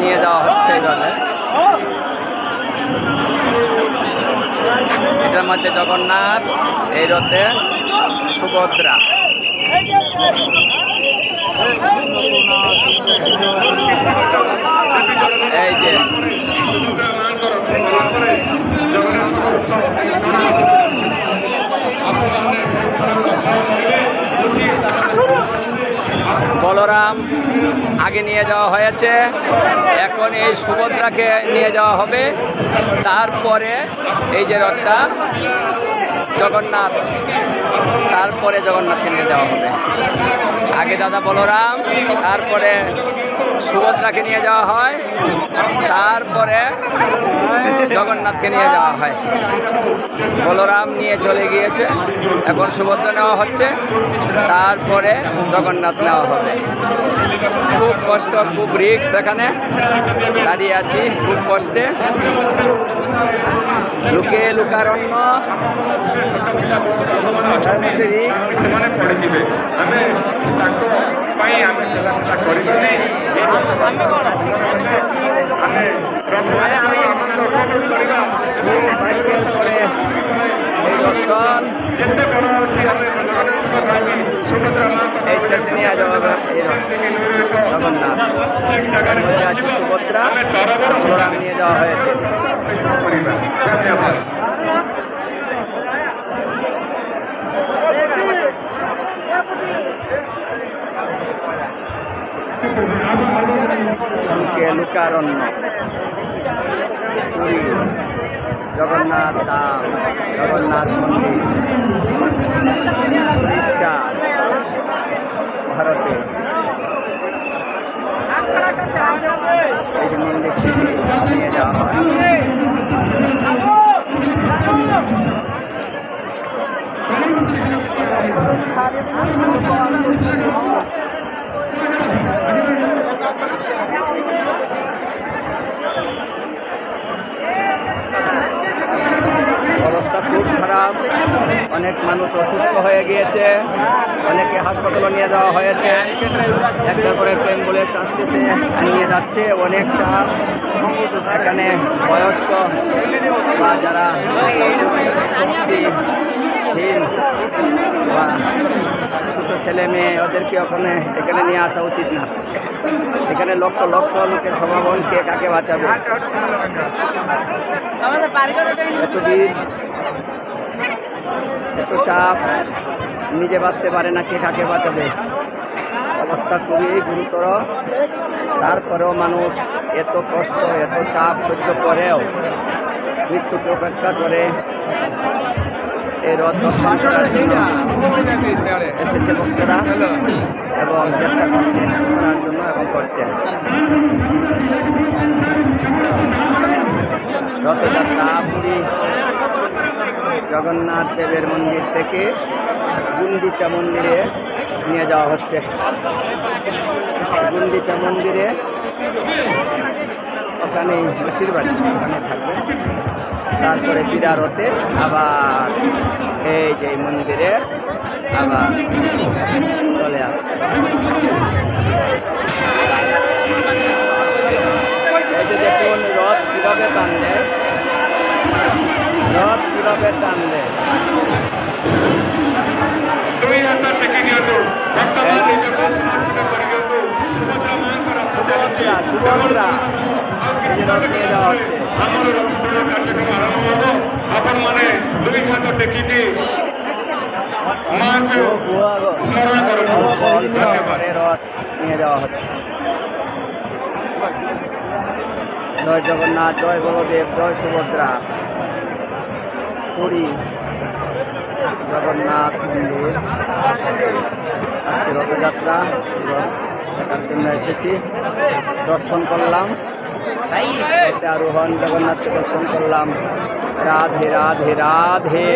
নিয়ে যাওয়া হচ্ছে এই রথে। এটার মধ্যে জগন্নাথ, এই রথে সুভদ্রা। এই যে বলরাম আগে নিয়ে যাওয়া হয়েছে, এখন এই সুভদ্রাকে নিয়ে যাওয়া হবে। তারপরে এই যে রথটা জগন্নাথ, তারপরে জগন্নাথকে নিয়ে যাওয়া হবে। আগে দাদা বলরাম, তারপরে সুভদ্রাকে নিয়ে যাওয়া হয়, তারপরে জগন্নাথকে নিয়ে যাওয়া হয়। বলরাম নিয়ে চলে গিয়েছে, এখন সুভদ্রা নেওয়া হচ্ছে, তারপরে জগন্নাথ নেওয়া হবে। খুব কষ্ট, খুব রিস্ক, এখানে দাঁড়িয়ে আছি খুব কষ্টে। লুকে লুকারণ্য দর্শন এই শেষে নিয়ে যাওয়া হবে জগন্নাথ। সুভদ্রা বলরাম নিয়ে যাওয়া হয়েছে। লুকারণ্য পুরী জগন্নাথ ধাম, জগন্নাথ মন্দির, উড়িষ্যা, ভারতে। এই যে মন্দিরটি নিয়ে যাওয়া হয়। অবস্থা খুব খারাপ, অনেক মানুষ অসুস্থ হয়ে গিয়েছে, অনেকে হাসপাতালে নিয়ে যাওয়া হয়েছে। একটা করে অ্যাম্বুলেন্স আসতেছে, নিয়ে যাচ্ছে। অনেকটা এখানে বয়স্ক বা যারা শক্তিহীন বা ছোটো ছেলে মেয়ে, ওদেরকে এখানে নিয়ে আসা উচিত না। এখানে লক্ষ লক্ষ লোকের সমাগম, কে কাকে বাঁচাবে? এতদিন এত চাপ, নিজে বাঁচতে পারে না, কে কাকে বাঁচাবে? অবস্থা খুবই গুরুতর। তারপরেও মানুষ এত কষ্ট, এত চাপ সহ্য করেও মৃত্যুকে উপেক্ষা করে এই রথ দর্শন করার জন্য এসেছে ভক্তরা এবং চেষ্টা করছে করার জন্য এবং করছে। রথযাত্রা পুরী জগন্নাথ দেবের মন্দির থেকে গুন্ডিচা মন্দিরে নিয়ে যাওয়া হচ্ছে। গুন্ডিচা মন্দিরে ওখানে বেশিরভাগ ওখানে থাকবে। তারপরে বিরা রথে আবার এই যে মন্দিরে আবার চলে আসবে। এই যে দেখুন রথ কীভাবে টানলে, রথ কীভাবে টানলে। সুভদ্রা এই যে রথ নিয়ে যাওয়া হচ্ছে। রথ নিয়ে যাওয়া হচ্ছে। জয় জগন্নাথ, জয় বলদেব, জয় সুভদ্রা। পুরী জগন্নাথ মন্দির আজকে রথযাত্রা দেখার জন্য এসেছি, দর্শন করলাম। আরোহণ জগন্নাথকে দর্শন করলাম। রাধে রাধে রাধে।